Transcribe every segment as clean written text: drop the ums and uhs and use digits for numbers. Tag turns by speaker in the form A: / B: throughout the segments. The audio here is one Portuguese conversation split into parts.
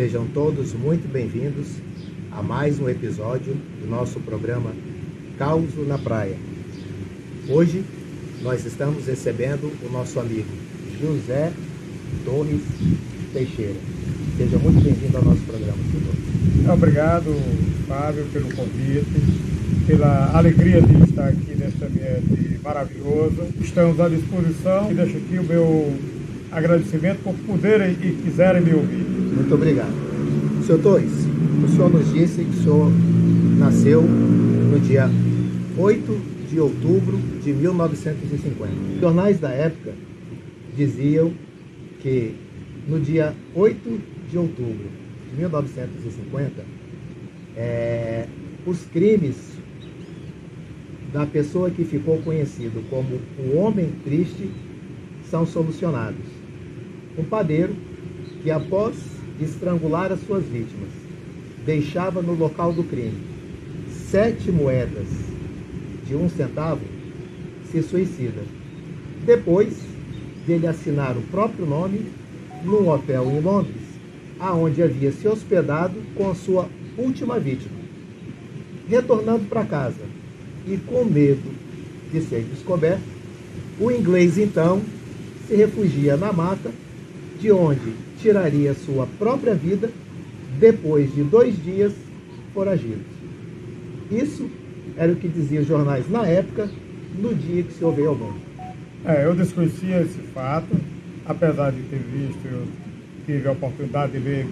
A: Sejam todos muito bem-vindos a mais um episódio do nosso programa Causo na Praia. Hoje nós estamos recebendo o nosso amigo José Torres Teixeira. Seja muito bem-vindo ao nosso programa, senhor.
B: Obrigado, Fábio, pelo convite, pela alegria de estar aqui neste ambiente maravilhoso. Estamos à disposição e deixo aqui o meu agradecimento por poderem e quiserem me ouvir.
A: Muito obrigado. Senhor Torres, o senhor nos disse que o senhor nasceu no dia 8 de outubro de 1950. Os jornais da época diziam que no dia 8 de outubro de 1950, os crimes da pessoa que ficou conhecido como o Homem Triste são solucionados. Um padeiro que, após estrangular as suas vítimas, deixava no local do crime 7 moedas de 1 centavo, se suicida. Depois dele assinar o próprio nome num hotel em Londres, aonde havia se hospedado com a sua última vítima. Retornando para casa e com medo de ser descoberto, o inglês então se refugia na mata, de onde tiraria sua própria vida depois de 2 dias foragido. Isso era o que diziam os jornais na época, no dia que se veio ao mundo.
B: Eu desconhecia esse fato, apesar de ter visto, eu tive a oportunidade de ler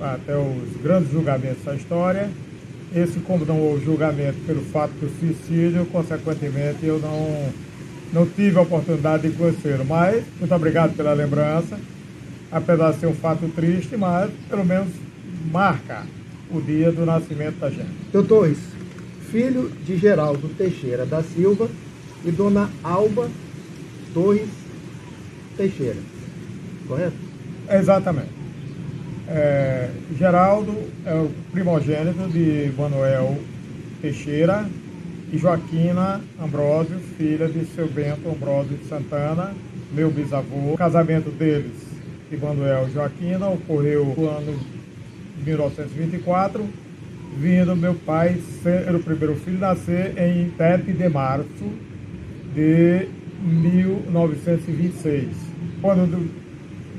B: até os grandes julgamentos da história. Esse, como não houve julgamento pelo fato do suicídio, consequentemente eu não tive a oportunidade de conhecê-lo. Mas, muito obrigado pela lembrança, apesar de ser um fato triste, mas pelo menos marca o dia do nascimento da gente.
A: Doutor Torres, filho de Geraldo Teixeira da Silva e dona Alba Torres Teixeira, correto?
B: Exatamente. Geraldo é o primogênito de Manuel Teixeira e Joaquina Ambrósio, filha de seu Bento Ambrósio de Santana, meu bisavô. O casamento deles, de Manuel e Joaquina, ocorreu no ano de 1924, vindo meu pai ser o primeiro filho nascer em 7 de março de 1926. Quando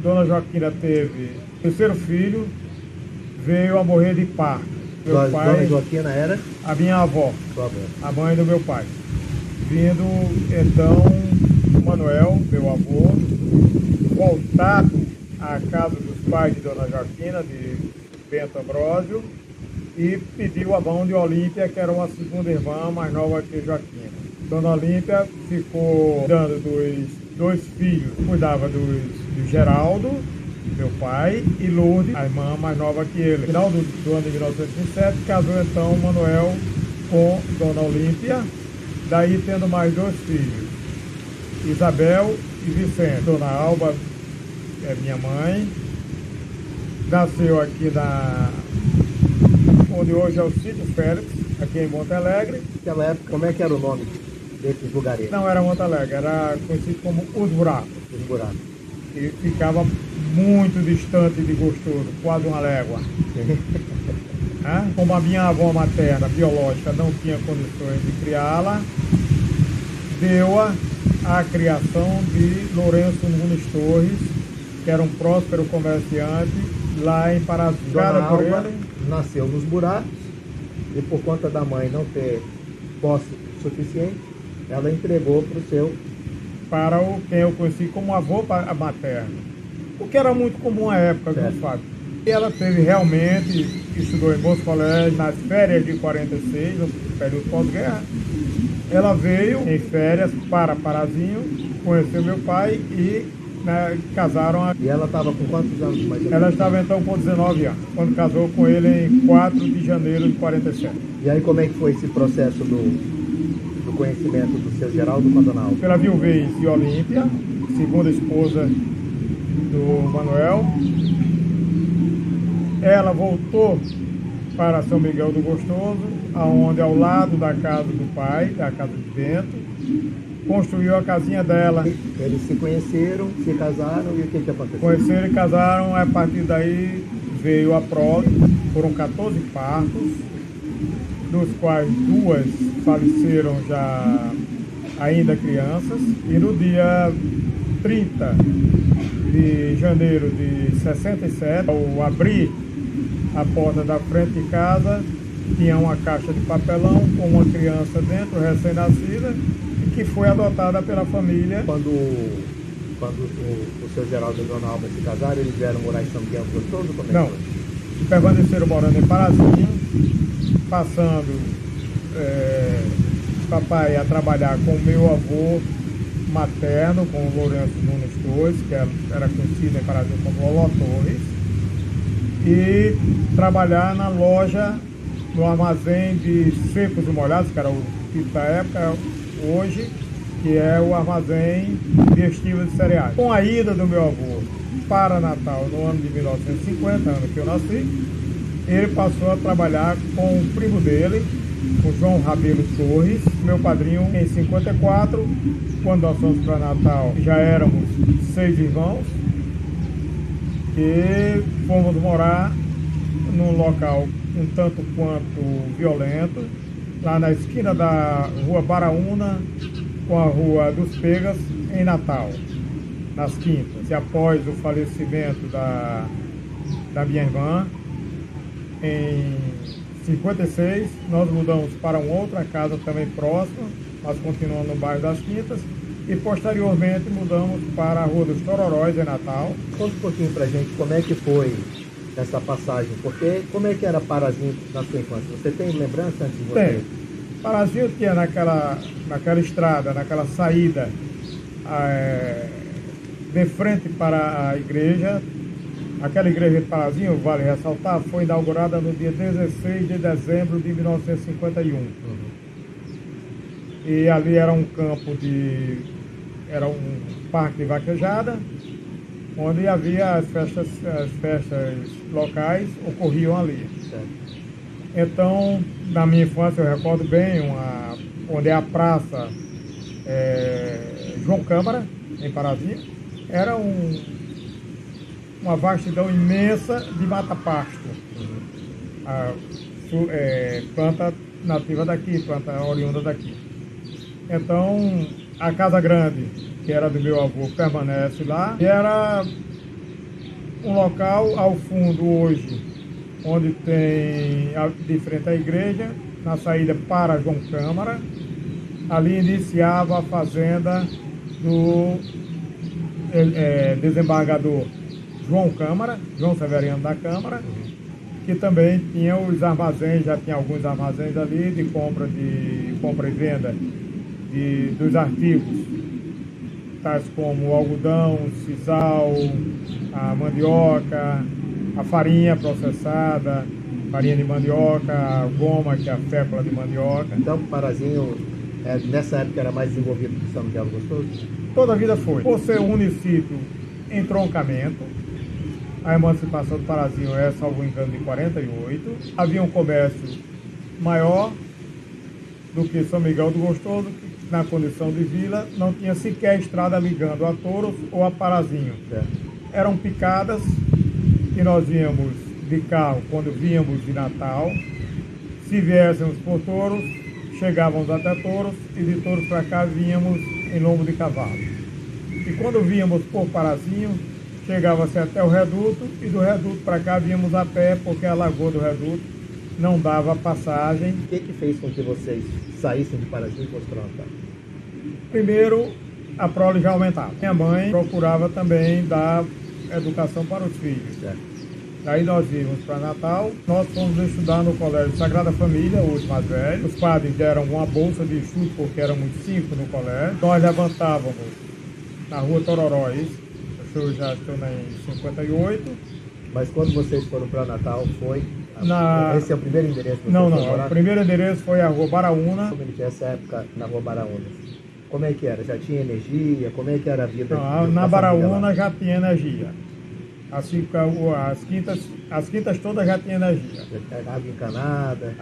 B: Dona Joaquina teve o terceiro filho, veio a morrer de parto. Meu pai,
A: Dona Joaquina era?
B: A minha avó, a mãe do meu pai. Vindo, então, Manuel, meu avô, voltado à casa dos pais de Dona Joaquina, de Bento Ambrósio, e pediu a mão de Olímpia, que era uma segunda irmã mais nova que Joaquina. Dona Olímpia ficou cuidando dos 2 filhos, cuidava do Geraldo, meu pai, e Lourdes, a irmã mais nova que ele. No final do ano de 1907, casou então Manuel com Dona Olímpia, daí tendo mais 2 filhos, Isabel e Vicente. Dona Alba é minha mãe, nasceu aqui onde hoje é o Sítio Félix, aqui em Monte Alegre.
A: Naquela época, como é que era o nome desses lugares?
B: Não era Monte Alegre, era conhecido como Os Buracos.
A: Os Buracos.
B: E ficava muito distante de Gostoso, quase uma légua. Como a minha avó materna, biológica, não tinha condições de criá-la, deu-a à criação de Lourenço Nunes Torres, que era um próspero comerciante lá em Parazinho.
A: Dona Alba nasceu nos Buracos e, por conta da mãe não ter posse suficiente, ela entregou
B: para quem eu conheci como avô materno, o que era muito comum à época, viu, Fábio? E ela teve realmente, estudou em bons colégios, nas férias de 46, no período pós-guerra. Ela veio em férias para Parazinho, conheceu meu pai e casaram.
A: E ela estava com quantos anos mais ou menos?
B: Ela estava então com 19 anos, quando casou com ele em 4 de janeiro de 47.
A: E aí como é que foi esse processo do conhecimento do seu Geraldo com a Dona Alba?
B: Pela viuvez de Olímpia, segunda esposa do Manuel, ela voltou para São Miguel do Gostoso, aonde ao lado da casa do pai, da casa de Bento, construiu a casinha dela.
A: Eles se conheceram, se casaram e o que aconteceu?
B: Conheceram e casaram, a partir daí veio a prole, foram 14 partos, dos quais 2 faleceram já ainda crianças, e no dia 30 de janeiro de 67, ao abrir a porta da frente de casa, tinha uma caixa de papelão com uma criança dentro, recém-nascida, que foi adotada pela família.
A: Quando o seu Geraldo e a dona Alba se casaram, eles vieram morar em São Miguel do Gostoso? Como é que
B: Não,
A: foi?
B: permaneceram morando em Parazinho, passando papai a trabalhar com o meu avô materno, com o Lourenço Nunes Torres, que era conhecido em Parazinho como Loló Torres, e trabalhar na loja, no armazém de secos e molhados, que era o tipo da época, hoje, que é o armazém de estilos de cereais. Com a ida do meu avô para Natal no ano de 1950, ano que eu nasci, ele passou a trabalhar com o primo dele, o João Rabelo Torres, meu padrinho, em 54, quando nós fomos para Natal, já éramos 6 irmãos, e fomos morar num local um tanto quanto violento, lá na esquina da Rua Baraúna com a Rua dos Pegas, em Natal, nas quintas. E após o falecimento da minha irmã, em 56, nós mudamos para uma outra casa também próxima, nós continuamos no bairro das Quintas, e posteriormente mudamos para a Rua dos Tororóis, em Natal.
A: Conta um pouquinho pra gente como é que foi essa passagem, porque como é que era Parazinho na sua infância? Você tem lembrança antes de você?
B: Tem. Parazinho tinha naquela estrada, naquela saída de frente para a igreja. Aquela igreja de Parazinho, vale ressaltar, foi inaugurada no dia 16 de dezembro de 1951. E ali era um campo era um parque de vaquejada, onde havia as festas locais, ocorriam ali.
A: Certo.
B: Então, na minha infância, eu recordo bem onde é a praça João Câmara, em Parazinho, era uma vastidão imensa de mata-pasto. Planta nativa daqui, planta oriunda daqui. Então, a Casa Grande, que era do meu avô, permanece lá. E era um local ao fundo hoje, onde tem, de frente à igreja, na saída para João Câmara. Ali iniciava a fazenda do desembargador João Câmara, João Severiano da Câmara, que também tinha os armazéns, já tinha alguns armazéns ali de compra e venda dos artigos, tais como o algodão, o sisal, a mandioca, a farinha processada, farinha de mandioca, a goma, que é a fécula de mandioca.
A: Então, Parazinho, nessa época, era mais desenvolvido que São Miguel do Gostoso?
B: Toda a vida foi. Por ser um município em troncamento, a emancipação do Parazinho é, salvo engano, de 48. Havia um comércio maior do que São Miguel do Gostoso, que na condição de vila não tinha sequer estrada ligando a Touros ou a Parazinho. Eram picadas que nós íamos de carro quando víamos de Natal. Se viéssemos por Touros, chegávamos até Touros, e de Touros para cá víamos em lombo de cavalo. E quando víamos por Parazinho, chegava-se até o reduto, e do reduto para cá víamos a pé, porque a lagoa do reduto não dava passagem.
A: O que fez com que vocês saíssem de Parazinho e fossem para Natal?
B: Primeiro, a prole já aumentava. Minha mãe procurava também dar educação para os filhos.
A: Certo.
B: Daí nós íamos para Natal, nós fomos estudar no Colégio Sagrada Família, hoje mais velho. Os padres deram uma bolsa de estudo, porque éramos 5 no colégio. Nós levantávamos na Rua Tororóis, eu já estou em 58.
A: Mas quando vocês foram para Natal, foi... Esse é o primeiro endereço que vocês
B: Não,
A: morar?
B: o primeiro endereço foi a Rua Baraúna.
A: Como que essa época na Rua Baraúna? Como é que era? Já tinha energia? Como é que era a vida?
B: Não, na Baraúna já tinha energia. Assim, as quintas todas já tinham energia.
A: Água encanada?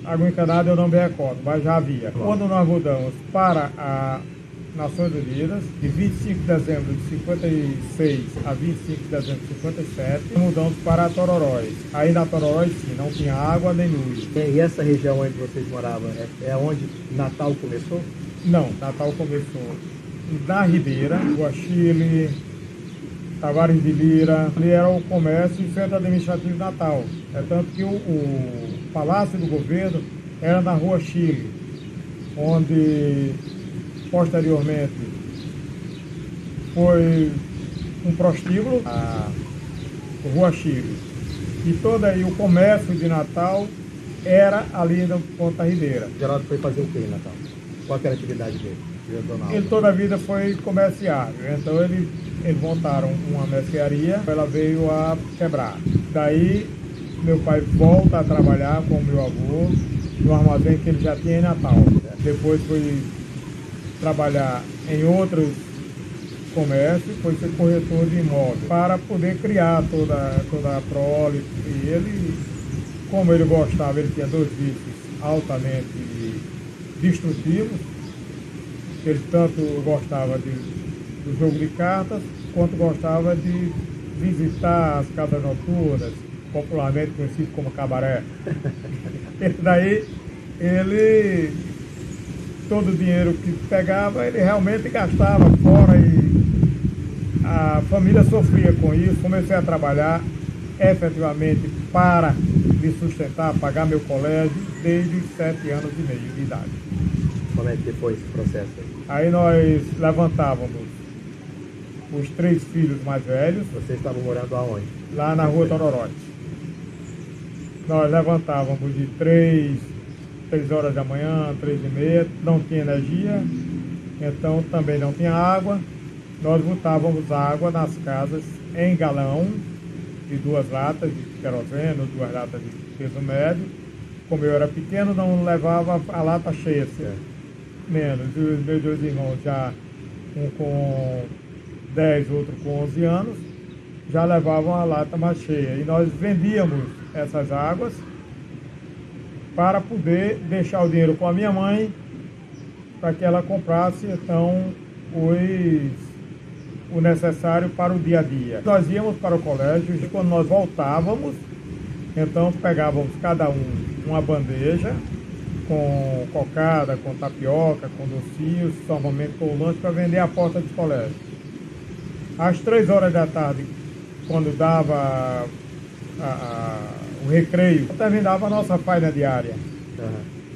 B: Água encanada eu não me recordo, mas já havia. Quando nós mudamos para Nações Unidas, de 25 de dezembro de 56 a 25 de dezembro de 57, mudamos para Tororós. Aí na Tororós, sim, não tinha água nem luz.
A: E essa região onde vocês moravam, é onde Natal começou?
B: Não, Natal começou na Ribeira, Rua Chile, Tavares de Lira, ali era o comércio e centro administrativo de Natal. É tanto que o Palácio do Governo era na Rua Chile, onde posteriormente foi um prostíbulo, a Rua Chile. E todo aí o comércio de Natal era ali na Ponta Ribeira.
A: Geraldo foi fazer o que em Natal? Qual que era a atividade dele?
B: Ele toda a vida foi comerciário, então eles montaram uma mercearia, ela veio a quebrar. Daí meu pai volta a trabalhar com o meu avô no armazém que ele já tinha em Natal. Depois foi trabalhar em outros comércios, foi ser corretor de imóveis, para poder criar toda a prole. E ele, como ele gostava, ele tinha dois vícios altamente destrutivos. Ele tanto gostava do jogo de cartas, quanto gostava de visitar as casas noturnas, popularmente conhecido como cabaré. E daí, todo o dinheiro que pegava, ele realmente gastava fora e a família sofria com isso. Comecei a trabalhar efetivamente para me sustentar, pagar meu colégio, desde os 7 anos e meio de idade.
A: Como é que foi esse processo aí?
B: Aí nós levantávamos os 3 filhos mais velhos.
A: Vocês estavam morando aonde?
B: Lá na Rua Tororós. Nós levantávamos de 3 horas da manhã, 3h30, não tinha energia, então também não tinha água. Nós botávamos água nas casas em galão, de 2 latas de querosene, 2 latas de peso médio. Como eu era pequeno, não levava a lata cheia, menos. E os meus 2 irmãos, já um com 10, outro com 11 anos, já levavam a lata mais cheia. E nós vendíamos essas águas para poder deixar o dinheiro com a minha mãe, para que ela comprasse, então, o necessário para o dia a dia. Nós íamos para o colégio e quando nós voltávamos, então pegávamos cada um uma bandeja com cocada, com tapioca, com docinhos, normalmente com o lanche, para vender à porta do colégio. Às 3 horas da tarde, quando dava o recreio, terminava a nossa faina diária.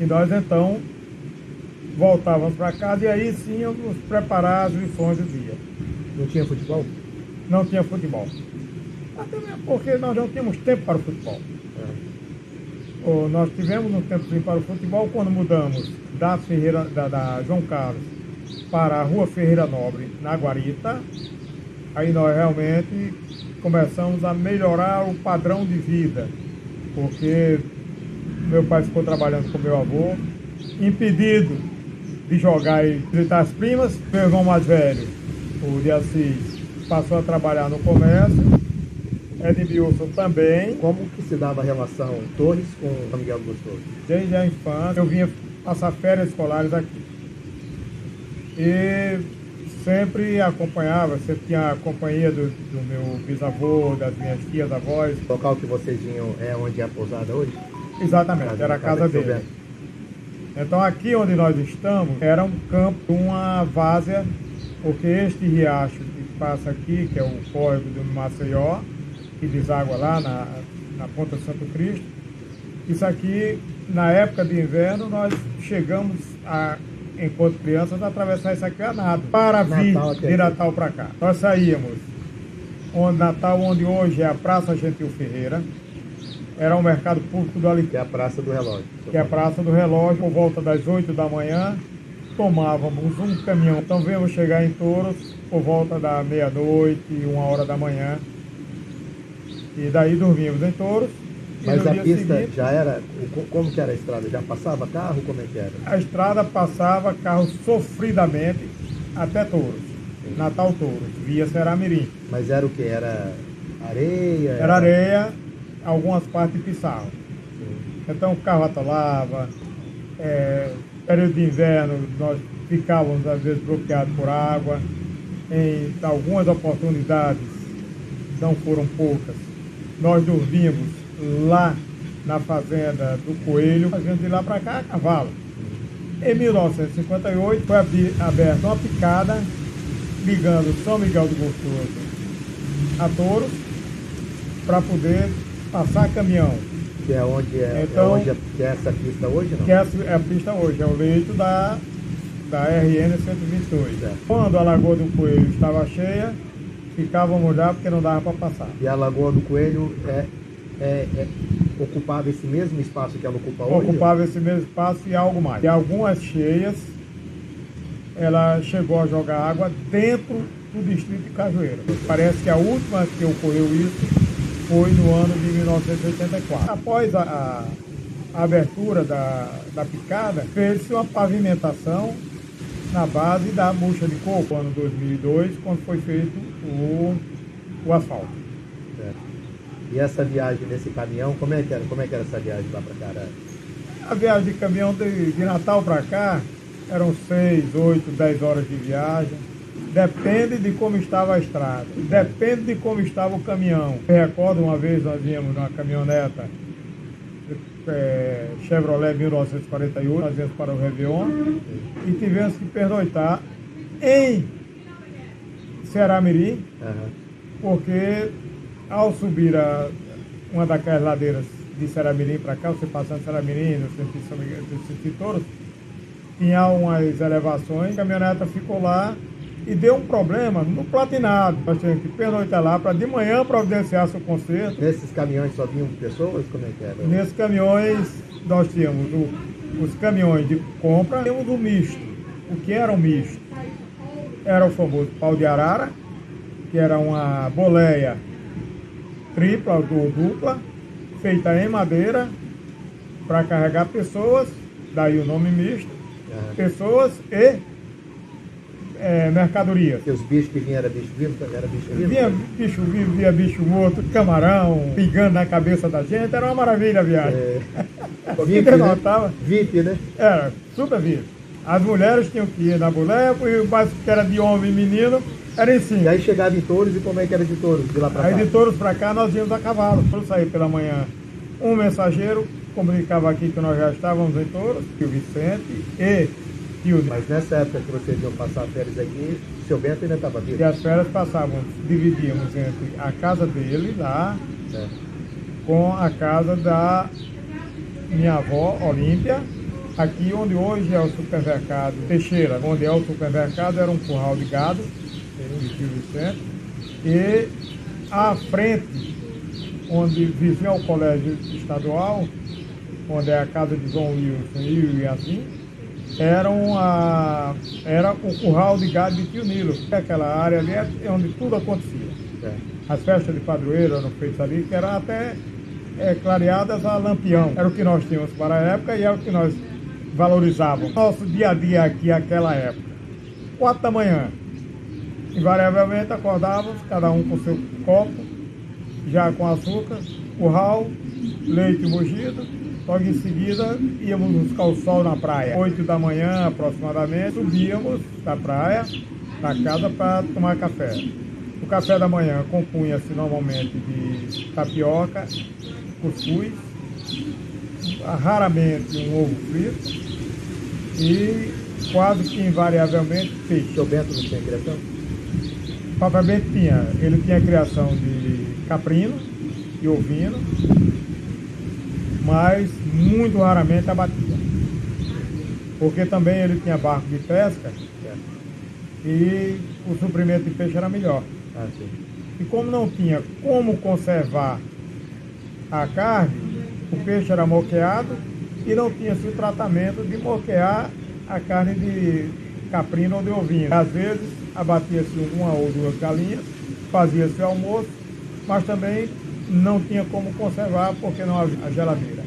B: E nós então voltávamos para casa e aí sim íamos preparar as lições do dia.
A: Não tinha futebol?
B: Não tinha futebol. Até mesmo porque nós não tínhamos tempo para o futebol. Nós tivemos um tempo para o futebol quando mudamos da João Carlos para a Rua Ferreira Nobre, na Guarita. Aí nós realmente começamos a melhorar o padrão de vida, porque meu pai ficou trabalhando com meu avô, impedido de jogar e visitar as primas. Meu irmão mais velho, o de Assis, passou a trabalhar no comércio. Edmilson também.
A: Como que se dava a relação Torres com São Miguel do Gostoso?
B: Desde a infância, eu vinha passar férias escolares aqui. E sempre acompanhava, sempre tinha a companhia do meu bisavô, das minhas tias, avós.
A: O local que vocês vinham é onde é a pousada hoje?
B: Exatamente, era a casa dele. Então aqui onde nós estamos, era um campo, uma várzea, porque este riacho que passa aqui, que é o córrego do Maceió, que deságua lá na Ponta Santo Cristo. Isso aqui, na época de inverno, nós chegamos, enquanto crianças, a atravessar isso aqui a nado, para vir de Natal para cá. Nós saíamos, Natal, onde hoje é a Praça Gentil Ferreira, era um mercado público do Alecrim.
A: Que é a Praça do Relógio.
B: Que é a Praça do Relógio, por volta das 8 da manhã, tomávamos um caminhão. Então viemos chegar em Touros por volta da meia-noite, 1h da manhã. E daí dormíamos em Touros.
A: Mas a pista já era, como que era a estrada? Já passava carro? Como é que era?
B: A estrada passava carro sofridamente até Touros. Sim. Natal Touros, via Seramirim.
A: Mas era o que? Era areia?
B: Era areia, algumas partes de pissarro. Então o carro atolava, Período de inverno, nós ficávamos às vezes bloqueados por água. Em algumas oportunidades, não foram poucas, nós dormimos lá na fazenda do Coelho, fazendo de lá para cá a cavalo. Em 1958 foi aberta uma picada ligando São Miguel do Gostoso a Touros para poder passar caminhão.
A: Que é onde
B: Então,
A: que é essa pista hoje, não?
B: Que é a pista hoje, é o leito da RN 122.
A: É.
B: Quando a Lagoa do Coelho estava cheia, ficávamos lá porque não dava para passar.
A: E a Lagoa do Coelho ocupava esse mesmo espaço que ela ocupa hoje?
B: Ocupava esse mesmo espaço e algo mais. E algumas cheias, ela chegou a jogar água dentro do distrito de Cajueiro. Parece que a última que ocorreu isso foi no ano de 1984. Após a abertura da picada, fez-se uma pavimentação na base da bucha de coco, ano 2002, quando foi feito o asfalto.
A: E essa viagem nesse caminhão, como é que era essa viagem lá para cá?
B: A viagem de caminhão de Natal para cá eram 6, 8, 10 horas de viagem. Depende de como estava a estrada, depende de como estava o caminhão. Eu recordo uma vez nós íamos numa caminhoneta Chevrolet 1948, nós íamos para o Réveillon e tivemos que pernoitar em Ceará-Mirim, porque ao subir uma daquelas ladeiras de Ceará-Mirim para cá, você passando Ceará-Mirim, no sentido de Touros, tinha umas elevações, a caminhoneta ficou lá e deu um problema no platinado. Nós tínhamos que pernoitar lá para de manhã providenciar seu conserto.
A: Nesses caminhões só vinham pessoas? Como é que era?
B: Nesses caminhões nós tínhamos os caminhões de compra, tínhamos o misto. O que era um misto? Era o famoso pau de arara, que era uma boleia tripla ou dupla, feita em madeira, para carregar pessoas, daí o nome misto, pessoas e mercadorias.
A: Porque os bichos que vinham eram bicho vivo?
B: Vinha bicho vivo, via bicho morto, camarão, pingando na cabeça da gente, era uma maravilha a viagem.
A: VIP, né? VIP, né?
B: Era super VIP. As mulheres tinham que ir na boleia, e o mais que era de homem e menino, era em cima.
A: E aí chegava em Touros, e como é que era de Touros, de lá para cá?
B: Aí de Touros para cá nós íamos a cavalo. Eu saí pela manhã, um mensageiro comunicava aqui que nós já estávamos em Touros, que o Vicente e tio.
A: Mas nessa época que vocês iam passar férias aqui, o seu Bento ainda estava vivo?
B: E as férias passavam, dividíamos entre a casa dele lá, com a casa da minha avó, Olímpia, aqui onde hoje é o supermercado Teixeira, onde é o supermercado, era um curral de gado, de tio Vicente, e à frente, onde vizinha o colégio estadual, onde é a casa de João Wilson e assim, era o curral de gado de Tio Nilo. Aquela área ali é onde tudo acontecia. As festas de padroeiro eram feitas ali, que eram até clareadas a lampião. Era o que nós tínhamos para a época e era o que nós valorizávamos. Nosso dia a dia aqui, naquela época, 4 da manhã, invariavelmente acordávamos, cada um com seu copo, já com açúcar, curral, leite mogido. Logo em seguida, íamos buscar o sol na praia. 8 da manhã, aproximadamente, subíamos da praia para casa para tomar café. O café da manhã compunha-se normalmente de tapioca, cuscuz, raramente um ovo frito e quase que invariavelmente peixe.
A: O seu Bento não tinha criação?
B: O Papai Bento tinha. Ele tinha criação de caprino e ovino, mas muito raramente abatia. Porque também ele tinha barco de pesca e o suprimento de peixe era melhor. E como não tinha como conservar a carne, o peixe era moqueado e não tinha-se o tratamento de moquear a carne de caprino ou de ovino. Às vezes abatia-se uma ou duas galinhas, fazia-se o almoço, mas também não tinha como conservar porque não havia a geladeira.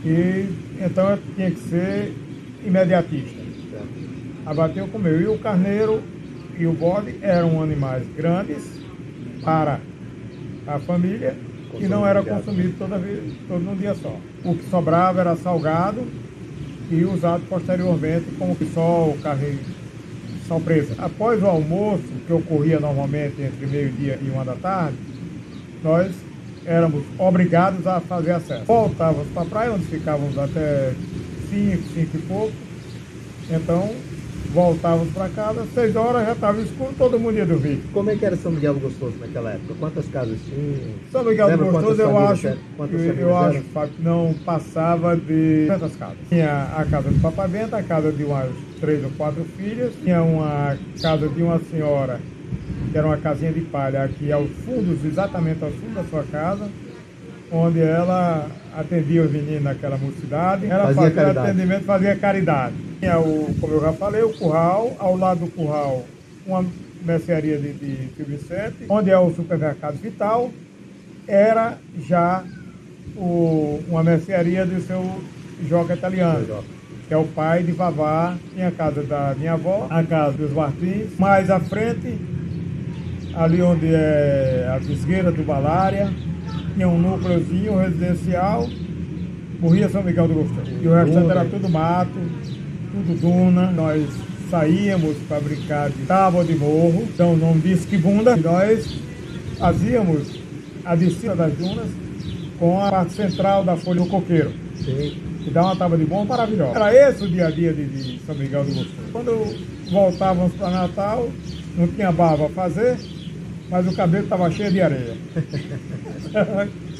B: E então eu tinha que ser imediatista. Abateu, comeu. E o carneiro e o bode eram animais grandes para a família e não era consumido todo num dia só. O que sobrava era salgado e usado posteriormente como sol, carne sal presa. Após o almoço, que ocorria normalmente entre meio-dia e 1 da tarde, nós éramos obrigados a fazer a cesta. Voltávamos para a praia, onde ficávamos até 5 e pouco. Então, voltávamos para casa, 6 horas já estava escuro, todo mundo ia dormir.
A: Como é que era São Miguel do Gostoso naquela época? Quantas casas tinha?
B: São Miguel do Gostoso, eu acho, Fábio, que não passava de 200 casas. Tinha a casa do Papai Bento, a casa de umas 3 ou 4 filhas, tinha uma casa de uma senhora, que era uma casinha de palha aqui aos fundos, exatamente ao fundo da sua casa, onde ela atendia os meninos naquela mocidade. Ela fazia atendimento, fazia caridade. Tinha, como eu já falei, o curral, ao lado do curral, uma mercearia de Tio Vicente, onde é o supermercado Vital, era já uma mercearia do seu Joca Italiano, que é o pai de Vavá. Tinha a casa da minha avó, a casa dos Martins. Mais à frente, ali onde é a Visgueira do Balária, tinha um núcleozinho residencial, morria São Miguel do Gostoso. E o restante era tudo mato, tudo duna. Nós saíamos para brincar de tábua de morro, então o nome disso que bunda. E nós fazíamos a descida das dunas com a parte central da folha do coqueiro. Sim. Que dá uma tábua de morro maravilhosa. Era esse o dia a dia de São Miguel do Gostoso. Quando voltávamos para Natal, não tinha barba a fazer, mas o cabelo estava cheio de areia.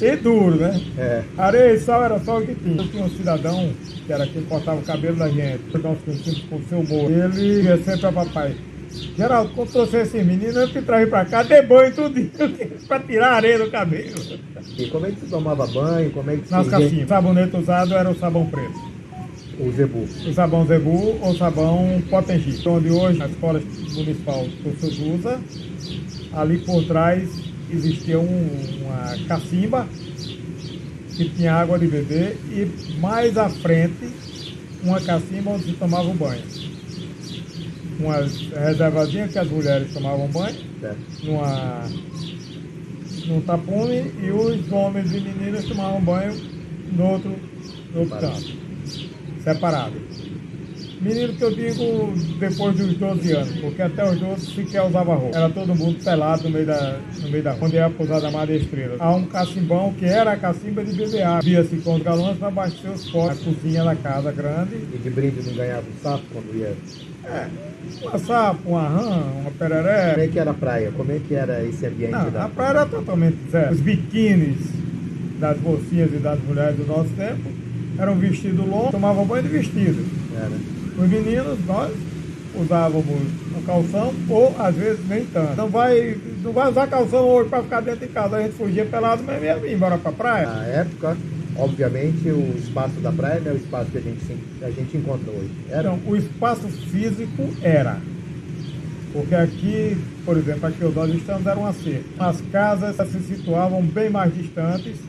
B: E duro, né? É. Areia e sal era só o que tinha. Eu tinha um cidadão, que era quem cortava o cabelo da gente, nós conhecíamos por seu humor. Ele ia sempre para papai: Geraldo, quando trouxe esse menino, eu te traí para cá, dei banho tudinho, para tirar a areia do cabelo.
A: E como é que você tomava banho? Como é que
B: Nas caixinhas. O sabonete usado era o sabão preto.
A: O Zebu. O
B: sabão Zebu ou sabão Potengi. Onde hoje a escola municipal se usa, ali por trás existia uma cacimba que tinha água de beber e mais à frente uma cacimba onde se tomava um banho. Umas reservazinhas que as mulheres tomavam banho, num tapume, e os homens e meninas tomavam banho no outro canto, separado. Menino que eu digo depois dos 12 anos, porque até os 12 sequer usava roupa. Era todo mundo pelado no meio da rua, onde é a pousada Madre Estrela. Há um cacimbão que era a cacimba de beber água. Via-se com os galões para abastecer os potes. A cozinha da casa grande.
A: E de brinde não ganhava um sapo quando ia?
B: Uma sapo, uma rã, uma pereré.
A: Como é que era a praia? Como é que era esse ambiente?
B: A praia era totalmente zero. Os biquínis das mocinhas e das mulheres do nosso tempo eram vestidos longos, tomavam banho de vestido. Os meninos, nós usávamos um calção ou às vezes nem tanto. Não vai usar calção hoje para ficar dentro de casa. A gente fugia pelado, mas ia embora para a praia.
A: Na época, obviamente, o espaço da praia não é o espaço que a gente encontra hoje.
B: Então, o espaço físico era. Porque aqui, por exemplo, aqui onde nós estamos era uma cerca. As casas se situavam bem mais distantes,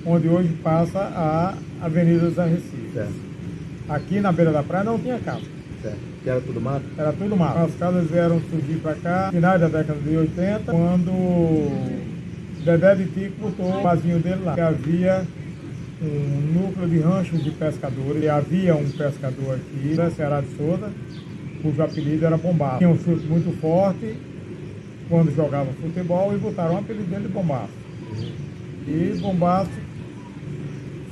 B: onde hoje passa a Avenida dos Arrecifes. Certo. Aqui na beira da praia não tinha casa.
A: Certo. Que era tudo mato?
B: Era tudo mato. As casas vieram surgir para cá, finais da década de 80, quando Dedé de Tico botou o vasinho dele lá. Que havia um núcleo de ranchos de pescadores. E havia um pescador aqui, Ceará de Souza, cujo apelido era Bombaço. Tinha um chute muito forte quando jogava futebol e botaram o apelido dele de Bombaço. E Bombaço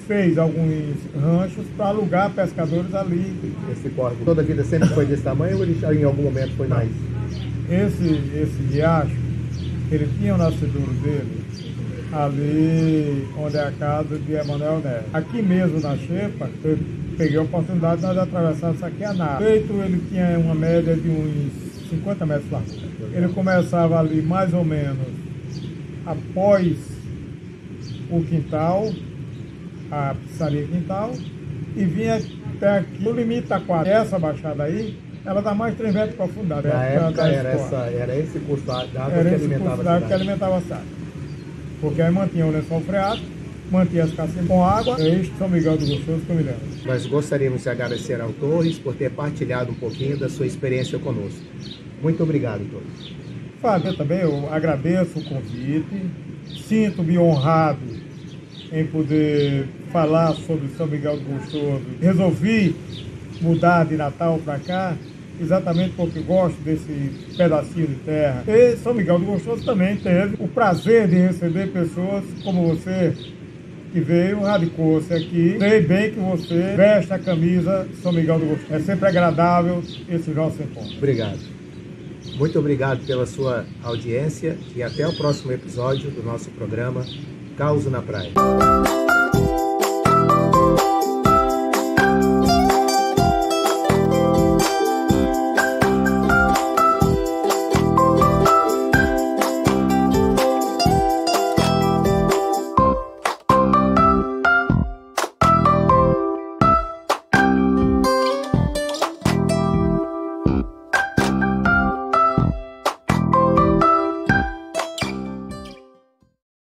B: fez alguns ranchos para alugar pescadores ali.
A: Esse córrego toda a vida sempre foi desse tamanho ou em algum momento foi mais?
B: Esse riacho, ele tinha o nascedouro dele ali onde é a casa de Emanuel Neves. Aqui mesmo na Xepa, eu peguei a oportunidade de nós atravessar isso aqui a nada. Feito, ele tinha uma média de uns 50 metros lá. Ele começava ali mais ou menos após o quintal, a pizzaria Quintal, e vinha até aqui no limite da quadra. Essa baixada aí, ela dá mais 3 metros de profundidade.
A: Na época era esse curso d'água que alimentava a cidade.
B: Porque aí mantinha o lençol freado, mantinha as casinhas com água. É este São Miguel do Gostoso que eu me lembro.
A: Nós gostaríamos de agradecer ao Torres por ter partilhado um pouquinho da sua experiência conosco. Muito obrigado, Torres.
B: Fábio, também eu agradeço o convite, sinto-me honrado em poder falar sobre São Miguel do Gostoso. Resolvi mudar de Natal para cá, exatamente porque gosto desse pedacinho de terra. E São Miguel do Gostoso também teve o prazer de receber pessoas como você, que veio, radicou-se aqui. Sei bem que você veste a camisa São Miguel do Gostoso. É sempre agradável esse nosso encontro.
A: Obrigado. Muito obrigado pela sua audiência e até o próximo episódio do nosso programa Causa na Praia.